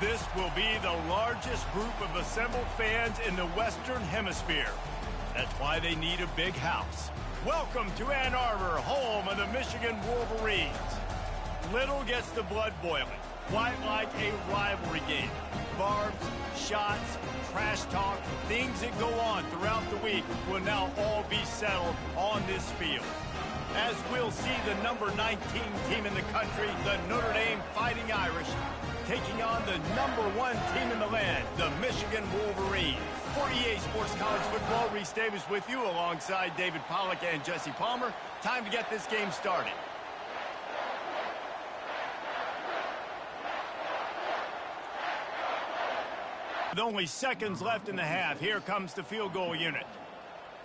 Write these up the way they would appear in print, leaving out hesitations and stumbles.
This will be the largest group of assembled fans in the Western Hemisphere. That's why they need a big house. Welcome to Ann Arbor, home of the Michigan Wolverines. Little gets the blood boiling, quite like a rivalry game. Barbs, shots, trash talk, things that go on throughout the week will now all be settled on this field. As we'll see the number 19 team in the country, the Notre Dame Fighting Irish, taking on the number 1 team in the land, the Michigan Wolverines. For EA Sports College Football, Reese Davis with you alongside David Pollack and Jesse Palmer. Time to get this game started. With only seconds left in the half, here comes the field goal unit.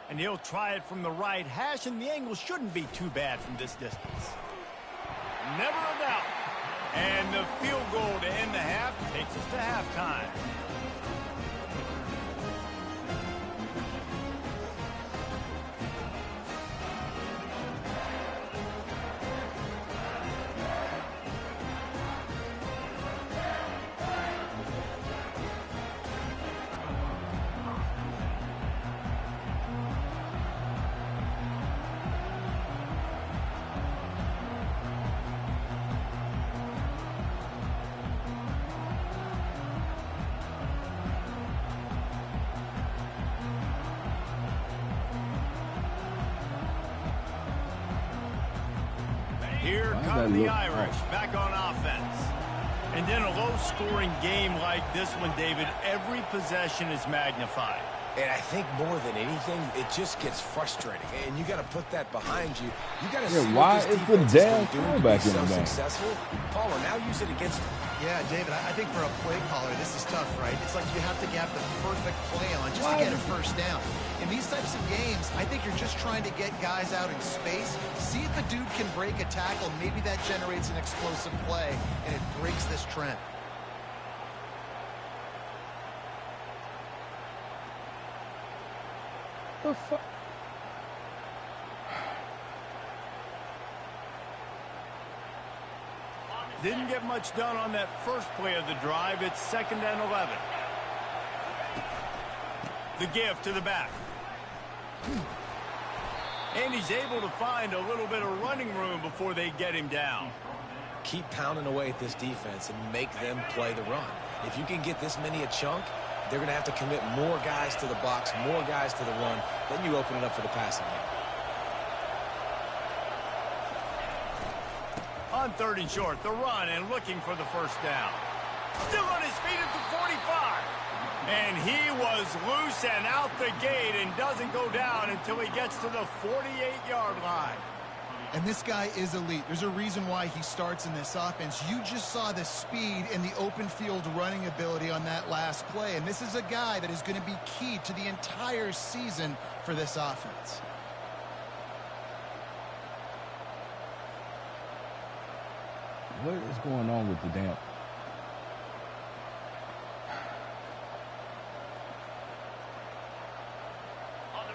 And he'll try it from the right hash, and the angle shouldn't be too bad from this distance. Never a doubt. And the field goal to end the half takes us to halftime. Here come the Irish back on offense. And in a low-scoring game like this one, David, every possession is magnified. And I think more than anything, it just gets frustrating. And you got to put that behind you. You got to see what this defense is going to do to be so successful. Paula, now use it against them. Yeah, David, I think for a play caller, this is tough, right? It's like you have to have the perfect play on just to get a first down. In these types of games, I think you're just trying to get guys out in space, see if the dude can break a tackle. Maybe that generates an explosive play, and it breaks this trend. The fuck? Didn't get much done on that first play of the drive. It's 2nd and 11. The give to the back. And he's able to find a little bit of running room before they get him down. Keep pounding away at this defense and make them play the run. If you can get this many a chunk, they're going to have to commit more guys to the box, more guys to the run. Then you open it up for the passing game. On 3rd and short, the run and looking for the first down. Still on his feet at the 45. And he was loose and out the gate and doesn't go down until he gets to the 48-yard line. And this guy is elite. There's a reason why he starts in this offense. You just saw the speed and the open field running ability on that last play. And this is a guy that is going to be key to the entire season for this offense. What is going on with the damn?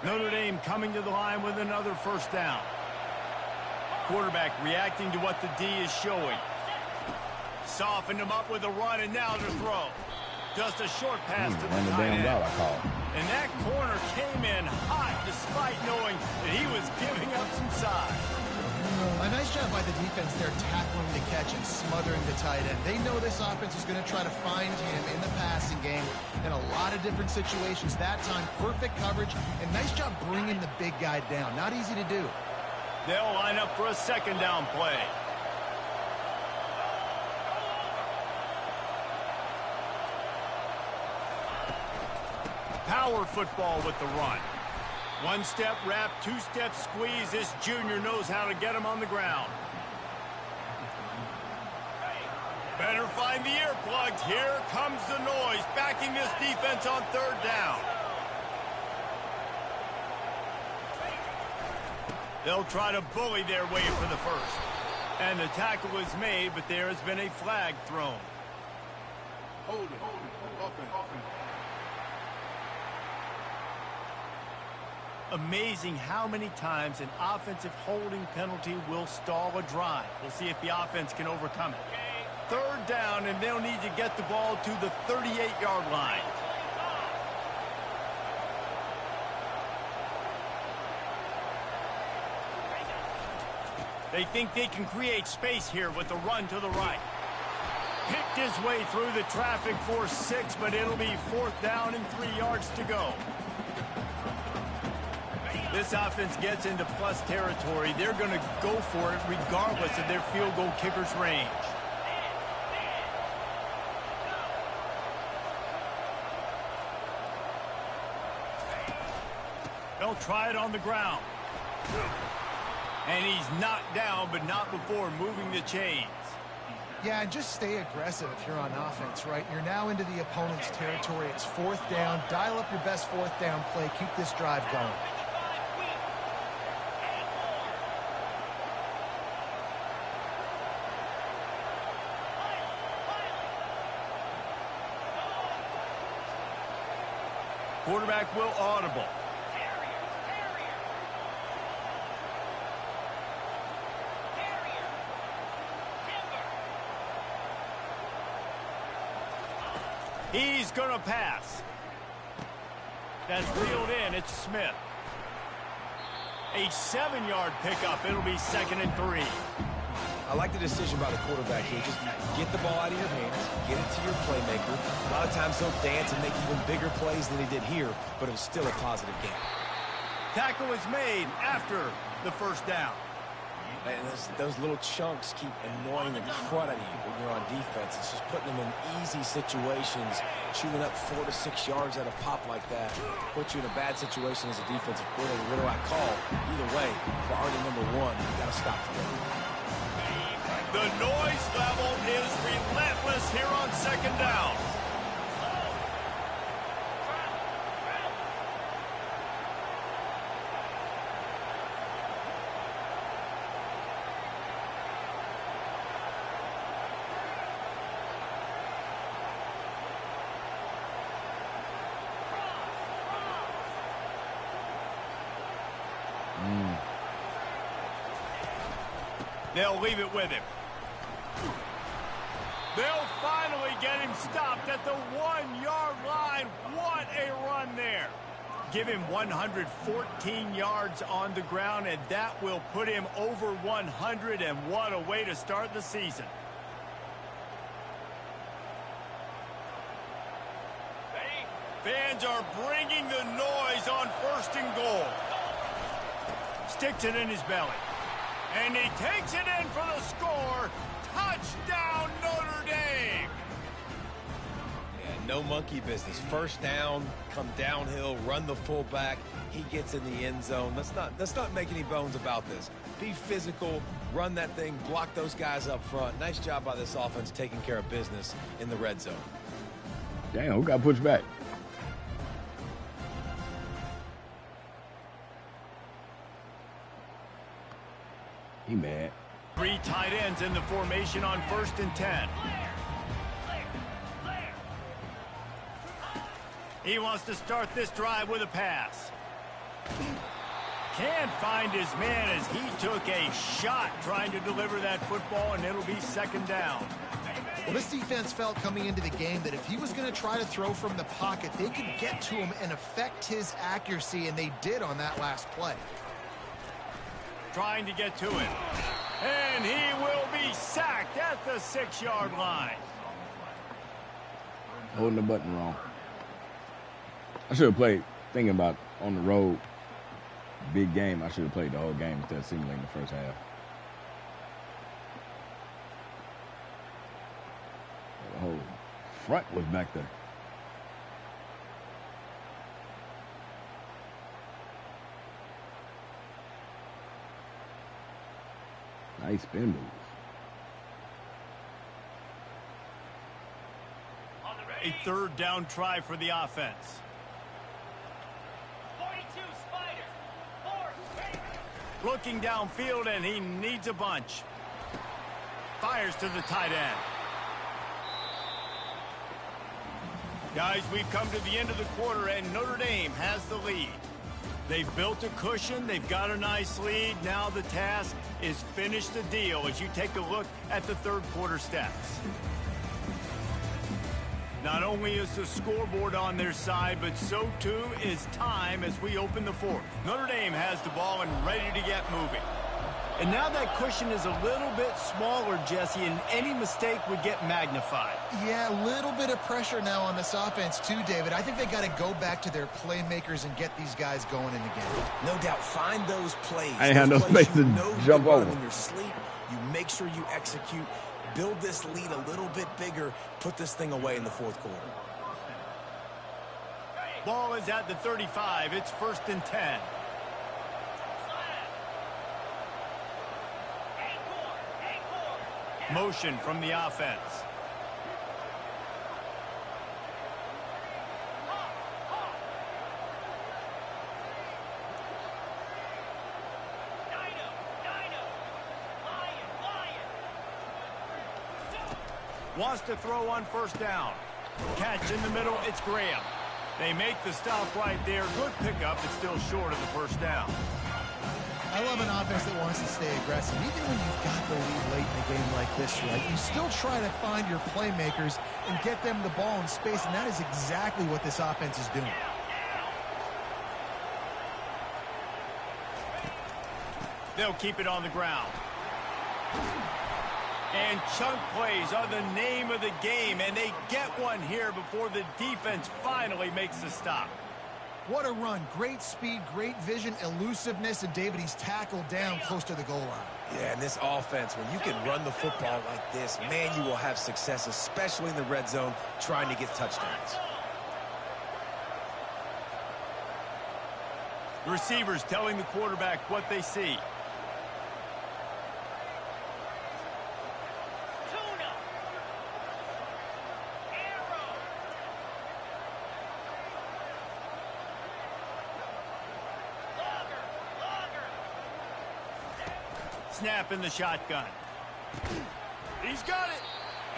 Notre Dame coming to the line with another first down. Quarterback reacting to what the D is showing. Softened him up with a run, and now to throw. Just a short pass to the tight end. And that corner came in hot despite knowing that he was giving up some size. A nice job by the defense there, tackling the catch and smothering the tight end. They know this offense is going to try to find him in the passing game in a lot of different situations. That time, perfect coverage, and nice job bringing the big guy down. Not easy to do. They'll line up for a 2nd down play. Power football with the run. 1-step wrap, 2-step squeeze. This junior knows how to get him on the ground. Better find the earplugs. Here comes the noise, backing this defense on 3rd down. They'll try to bully their way for the first. And the tackle is made, but there has been a flag thrown. Hold it. Open. Amazing how many times an offensive holding penalty will stall a drive. We'll see if the offense can overcome it. third down, and they'll need to get the ball to the 38-yard line. They think they can create space here with the run to the right. Picked his way through the traffic for 6, but it'll be 4th down and 3 yards to go. This offense gets into plus territory. They're going to go for it regardless of their field goal kicker's range. They'll try it on the ground. And he's knocked down, but not before moving the chains. Yeah, and just stay aggressive if you're on offense, right? You're now into the opponent's territory. It's 4th down. Dial up your best 4th down play. Keep this drive going. Quarterback will audible. He's going to pass. That's reeled in. It's Smith. A 7-yard pickup. It'll be 2nd and 3. I like the decision by the quarterback here. Just get the ball out of your hands, get it to your playmaker. A lot of times he'll dance and make even bigger plays than he did here, but it was still a positive game. Tackle is made after the 1st down. And those little chunks keep annoying the crud out of you when you're on defense. It's just putting them in easy situations, chewing up 4 to 6 yards at a pop like that. Puts you in a bad situation as a defensive coordinator. What do I call? Either way, priority number 1, you got to stop the run. The noise level is relentless here on 2nd down. They'll leave it with him. They'll finally get him stopped at the 1-yard line. What a run there. Give him 114 yards on the ground, and that will put him over 100, and what a way to start the season. Fans are bringing the noise on 1st and goal. Sticks it in his belly. And he takes it in for the score. Touchdown, Notre Dame. Yeah, no monkey business. 1st down, come downhill, run the fullback. He gets in the end zone. Let's not make any bones about this. Be physical, run that thing, block those guys up front. Nice job by this offense taking care of business in the red zone. Damn, who got pushed back? He mad. 3 tight ends in the formation on 1st and 10. He wants to start this drive with a pass. Can't find his man as he took a shot trying to deliver that football, and it'll be 2nd down. Well, this defense felt coming into the game that if he was going to try to throw from the pocket, they could get to him and affect his accuracy, and they did on that last play. Trying to get to it. And he will be sacked at the 6-yard line. Holding the button wrong. I should have played, thinking about on the road, big game, I should have played the whole game instead of simulating the 1st half. The whole front was back there. Nice spin move. A 3rd down try for the offense. 42 Spider. Looking downfield, and he needs a bunch. Fires to the tight end. Guys, we've come to the end of the quarter, and Notre Dame has the lead. They've built a cushion. They've got a nice lead. Now the task is finish the deal as you take a look at the third quarter stats. Not only is the scoreboard on their side, but so too is time as we open the fourth. Notre Dame has the ball and ready to get moving. And now that cushion is a little bit smaller, Jesse, and any mistake would get magnified. Yeah, a little bit of pressure now on this offense too, David. I think they got to go back to their playmakers and get these guys going in the game. No doubt, find those plays. I ain't had no space to jump over. In your sleep, you make sure you execute. Build this lead a little bit bigger. Put this thing away in the fourth quarter. Ball is at the 35. It's 1st and 10. Motion from the offense. Wants to throw on 1st down. Catch in the middle, it's Graham. They make the stop right there. Good pickup, but still short of the 1st down. I love an offense that wants to stay aggressive. Even when you've got the lead late in a game like this, right, you still try to find your playmakers and get them the ball in space, and that is exactly what this offense is doing. They'll keep it on the ground. And chunk plays are the name of the game, and they get one here before the defense finally makes the stop. What a run. Great speed, great vision, elusiveness, and David, he's tackled down close to the goal line. Yeah, and this offense, when you can run the football like this, man, you will have success, especially in the red zone, trying to get touchdowns. Receivers telling the quarterback what they see. Snap in the shotgun. He's got it.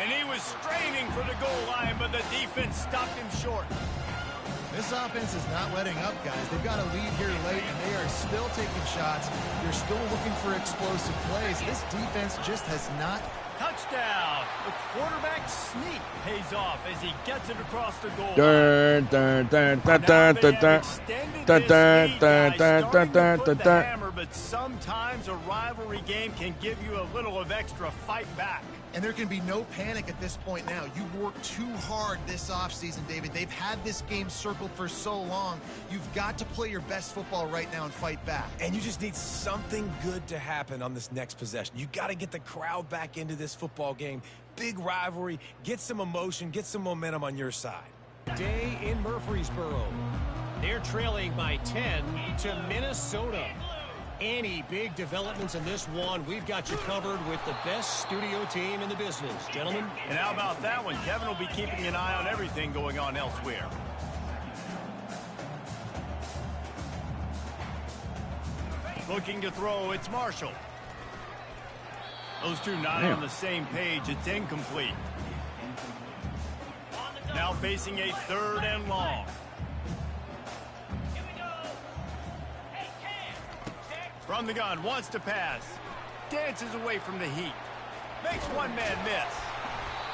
And he was straining for the goal line, but the defense stopped him short. This offense is not letting up, guys. They've got a lead here late, and they are still taking shots. They're still looking for explosive plays. This defense just has not. Touchdown. The quarterback sneak pays off as he gets it across the goal line. Dun, dun, dun, dun, dun, dun, dun. But sometimes a rivalry game can give you a little of extra fight back. And there can be no panic at this point now. You've worked too hard this offseason, David. They've had this game circled for so long. You've got to play your best football right now and fight back. And you just need something good to happen on this next possession. You got to get the crowd back into this football game. Big rivalry. Get some emotion. Get some momentum on your side. Day in Murfreesboro. They're trailing by 10 to Minnesota. Any big developments in this one, we've got you covered with the best studio team in the business, gentlemen. And how about that one? Kevin will be keeping an eye on everything going on elsewhere. Looking to throw, it's Marshall. Those two not on the same page. It's incomplete. Now facing a 3rd and long. From the gun, wants to pass. Dances away from the heat. Makes one man miss.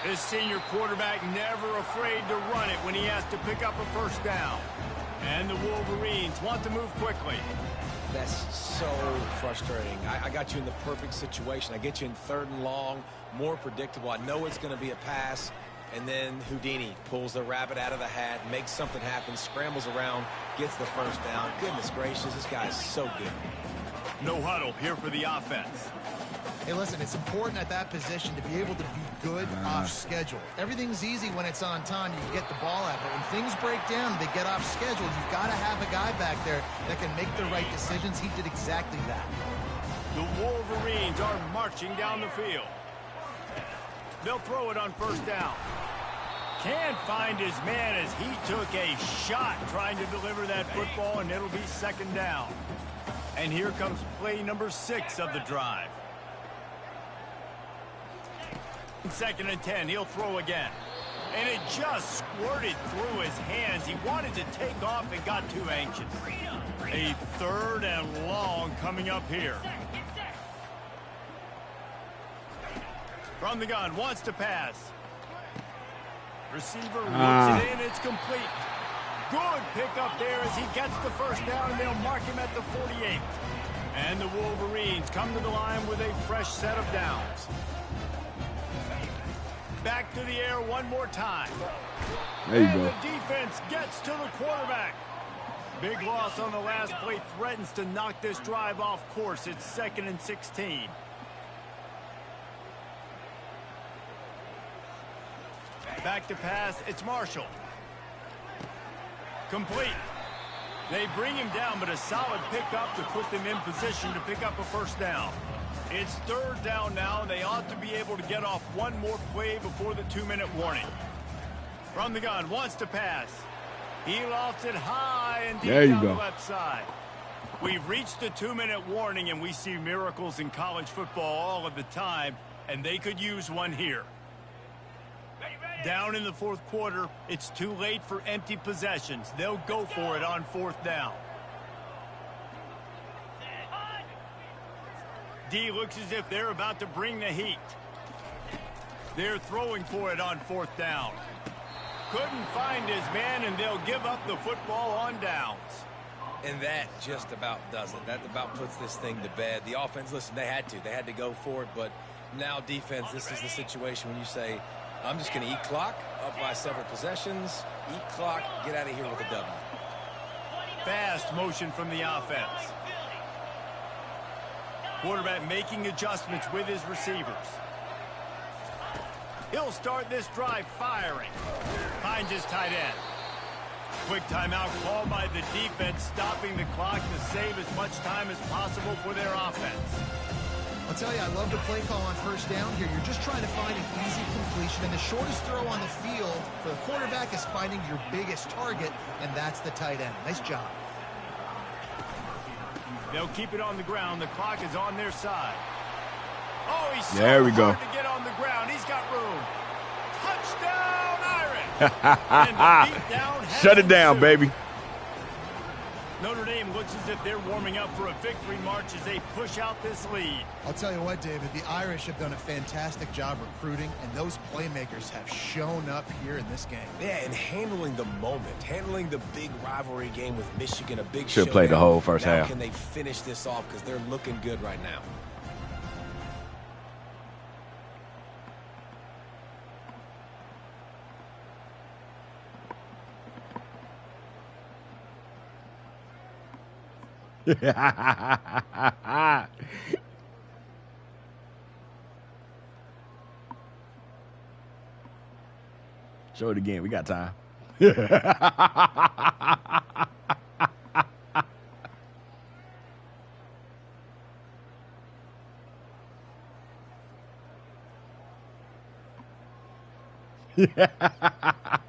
This senior quarterback never afraid to run it when he has to pick up a 1st down. And the Wolverines want to move quickly. That's so frustrating. I got you in the perfect situation. I get you in 3rd and long, more predictable. I know it's going to be a pass. And then Houdini pulls the rabbit out of the hat, makes something happen, scrambles around, gets the 1st down. Goodness gracious, this guy is so good. No huddle here for the offense. Hey, listen, it's important at that position to be able to be good off schedule. Everything's easy when it's on time. You can get the ball out. But when things break down, they get off schedule. You've got to have a guy back there that can make the right decisions. He did exactly that. The Wolverines are marching down the field. They'll throw it on 1st down. Can't find his man as he took a shot trying to deliver that football, and it'll be 2nd down. And here comes play number 6 of the drive. 2nd and 10, he'll throw again. And it just squirted through his hands. He wanted to take off and got too anxious. A 3rd and long coming up here. From the gun, wants to pass. Receiver looks it in, it's complete. Good pickup there as he gets the first down, and they'll mark him at the 48. And the Wolverines come to the line with a fresh set of downs. Back to the air one more time. There you and go. The defense gets to the quarterback. Big loss on the last play threatens to knock this drive off course. It's 2nd and 16. Back to pass. It's Marshall. Complete. They bring him down, but a solid pickup to put them in position to pick up a first down. It's 3rd down now, and they ought to be able to get off one more play before the 2-minute warning. From the gun, wants to pass. He lofts it high and deep down the left side. We've reached the 2-minute warning, and we see miracles in college football all of the time, and they could use one here. Down in the 4th quarter, it's too late for empty possessions. They'll go for it on 4th down. D looks as if they're about to bring the heat. They're throwing for it on 4th down. Couldn't find his man, and they'll give up the football on downs. And that just about does it. That about puts this thing to bed. The offense, listen, they had to go for it, but now defense, this is the situation when you say, I'm just going to eat clock, up by several possessions, eat clock, get out of here with a W. Fast motion from the offense. Quarterback making adjustments with his receivers. He'll start this drive firing. Finds his tight end. Quick timeout called by the defense, stopping the clock to save as much time as possible for their offense. I'll tell you, I love the play call on 1st down here. You're just trying to find an easy completion, and the shortest throw on the field for the quarterback is finding your biggest target, and that's the tight end. Nice job. They'll keep it on the ground. The clock is on their side. Oh, he's so there we go. hard to get on the ground. He's got room. Touchdown, Irish! And the beat down has Shut it down, ensued. baby. Notre Dame looks as if they're warming up for a victory march as they push out this lead. I'll tell you what, David, the Irish have done a fantastic job recruiting, and those playmakers have shown up here in this game. Yeah, and handling the moment, handling the big rivalry game with Michigan, a big Should have played the whole first now half. Can they finish this off because they're looking good right now? Show it again. We got time.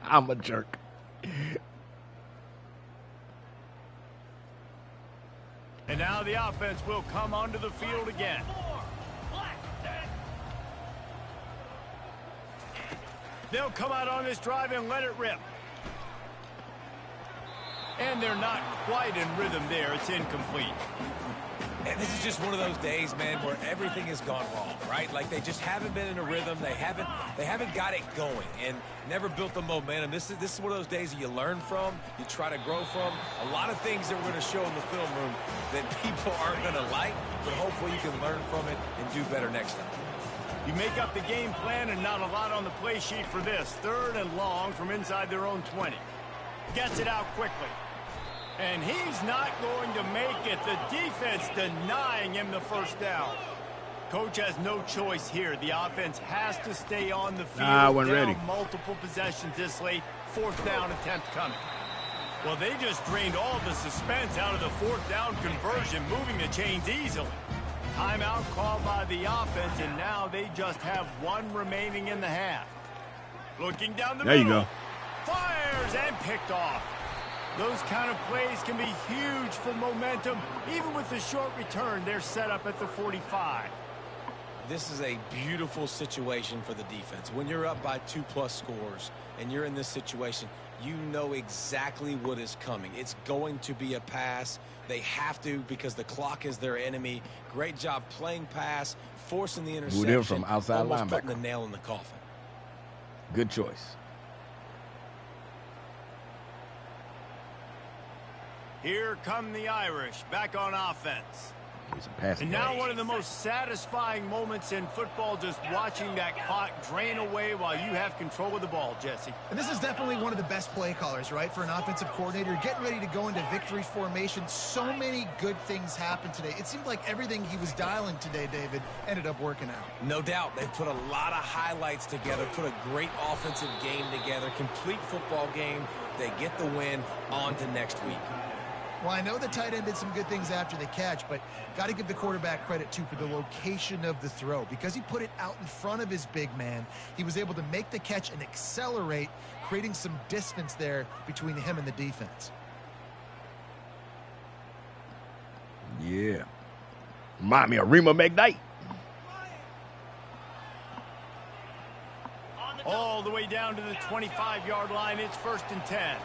I'm a jerk. And now the offense will come onto the field again. They'll come out on this drive and let it rip. And they're not quite in rhythm there. It's incomplete. And this is just one of those days, man, where everything has gone wrong, right? Like they just haven't been in a rhythm. They haven't got it going and never built the momentum. This is one of those days that you learn from, you try to grow from. A lot of things that we're going to show in the film room that people aren't going to like, but hopefully you can learn from it and do better next time. You make up the game plan and not a lot on the play sheet for this. 3rd and long from inside their own 20. Gets it out quickly. And he's not going to make it. The defense denying him the first down. Coach has no choice here. The offense has to stay on the field. I wasn't down ready. Multiple possessions this late. 4th down attempt coming. Well, they just drained all the suspense out of the 4th down conversion, moving the chains easily. Timeout called by the offense, and now they just have one remaining in the half. Looking down the middle. There you go. Fires and picked off. Those kind of plays can be huge for momentum. Even with the short return, they're set up at the 45. this is a beautiful situation for the defense. When you're up by 2+ scores and you're in this situation, you know exactly what is coming. It's going to be a pass. They have to because the clock is their enemy. Great job playing pass, forcing the interception, from outside almost linebacker. putting the nail in the coffin. Good choice. Here come the Irish back on offense. And now one of the most satisfying moments in football, just watching that clock drain away while you have control of the ball, Jesse. And this is definitely one of the best play callers, right, for an offensive coordinator. Getting ready to go into victory formation. So many good things happened today. It seemed like everything he was dialing today, David, ended up working out. No doubt. They've put a lot of highlights together, put a great offensive game together, complete football game. They get the win. On to next week. Well, I know the tight end did some good things after the catch, but got to give the quarterback credit, too, for the location of the throw. Because he put it out in front of his big man, he was able to make the catch and accelerate, creating some distance there between him and the defense. Yeah. Remind me of Rima McKnight. All the way down to the 25-yard line. It's 1st and 10.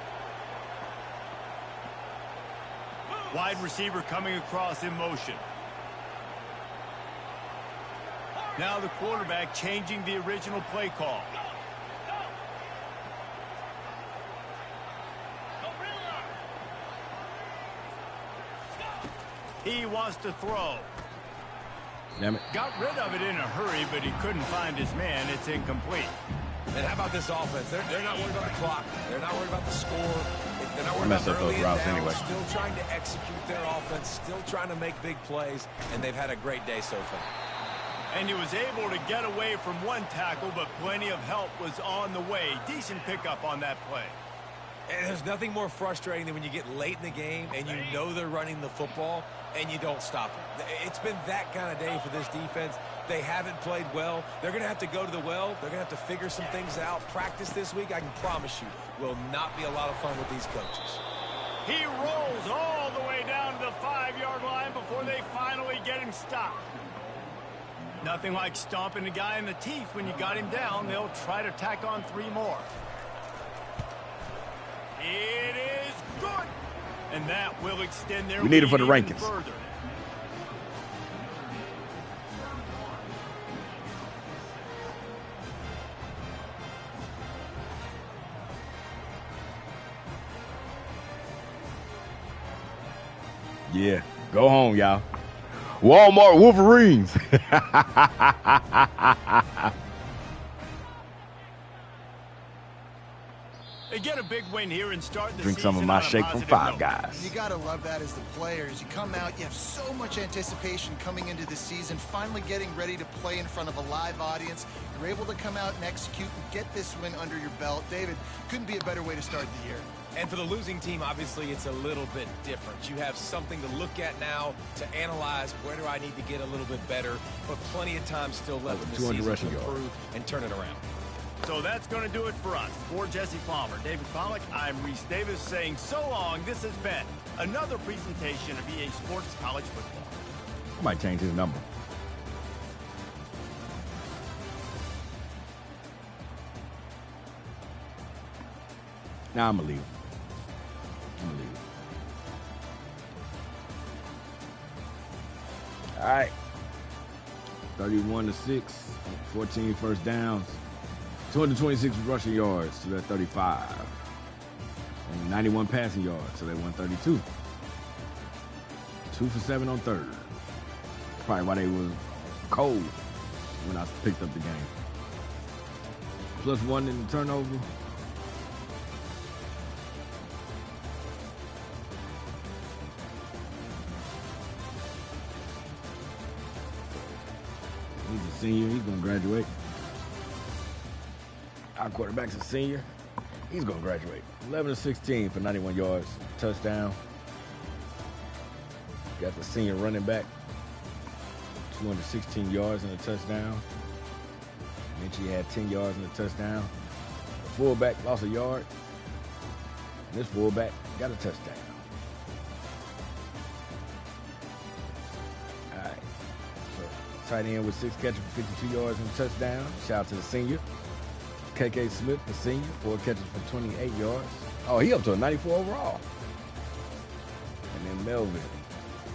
Wide receiver coming across in motion. Now the quarterback changing the original play call. He wants to throw. Damn it. Got rid of it in a hurry, but he couldn't find his man. It's incomplete. And how about this offense? They're not worried about the clock. They're not worried about the score. They're not worried about messed up early those and routes down. anyway. Still trying to execute their offense. Still trying to make big plays. And they've had a great day so far. And he was able to get away from one tackle, but plenty of help was on the way. Decent pickup on that play. And there's nothing more frustrating than when you get late in the game and you know they're running the football and you don't stop it. It's been that kind of day for this defense. They haven't played well. They're going to have to go to the well. They're going to have to figure some things out. Practice this week, I can promise you, will not be a lot of fun with these coaches. He rolls all the way down to the 5-yard line before they finally get him stopped. Nothing like stomping a guy in the teeth when you got him down. They'll try to tack on 3 more. It is good. And that will extend their We need it for the lead even rankings. further. Yeah. Go home, y'all. Walmart Wolverines. They get a big win here and start the Drink season some of my on a shake from positive Five note. Guys. You got to love that as the players. You come out, you have so much anticipation coming into the season, finally getting ready to play in front of a live audience. You're able to come out and execute and get this win under your belt. David, couldn't be a better way to start the year. And for the losing team, obviously, it's a little bit different. You have something to look at now to analyze where do I need to get a little bit better, but plenty of time still left in the 200 season rushing to yards. improve and turn it around. So that's going to do it for us. For Jesse Palmer, David Pollack, I'm Reese Davis saying so long. This has been another presentation of EA Sports College Football. I might change his number. Nah, I'm going to leave. I'm going to leave. All right. 31-6, 14 first downs, 226 rushing yards, so they're 35. And 91 passing yards, so they won 32. 2 for 7 on third. Probably why they was cold when I picked up the game. +1 in the turnover. He's a senior. He's going to graduate. Our quarterback's a senior. He's going to graduate. 11-16 for 91 yards. Touchdown. Got the senior running back. 216 yards and a touchdown. Minchie had 10 yards and a touchdown. The fullback lost a yard. And this fullback got a touchdown. All right. So Tight end with 6 catches for 52 yards and a touchdown. Shout out to the senior. KK Smith, the senior, 4 catches for 28 yards. Oh, he up to a 94 overall. And then Melvin,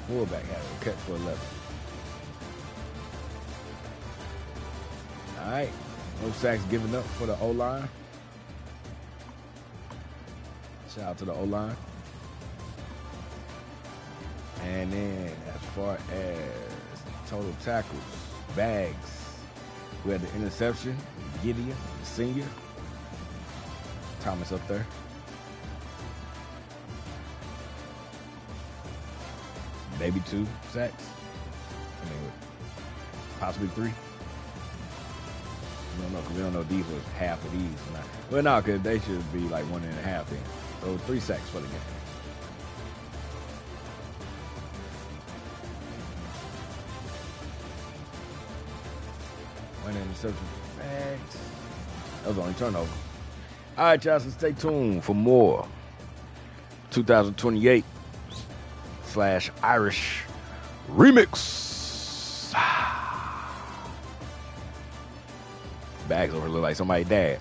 fullback, had a catch for 11. All right. No sacks given up for the O-line. Shout out to the O-line. And then as far as total tackles, Bags, we had the interception, Gideon, the senior. Thomas up there. Maybe 2 sacks. I mean, possibly 3. We don't know, because we don't know if these was half of these or not. Well, no, because they should be like 1.5 then. So 3 sacks for the game. One interception for Bags. That was the only turnover. All right, y'all, so stay tuned for more 2028 / Irish remix. Bags over look like somebody's dad.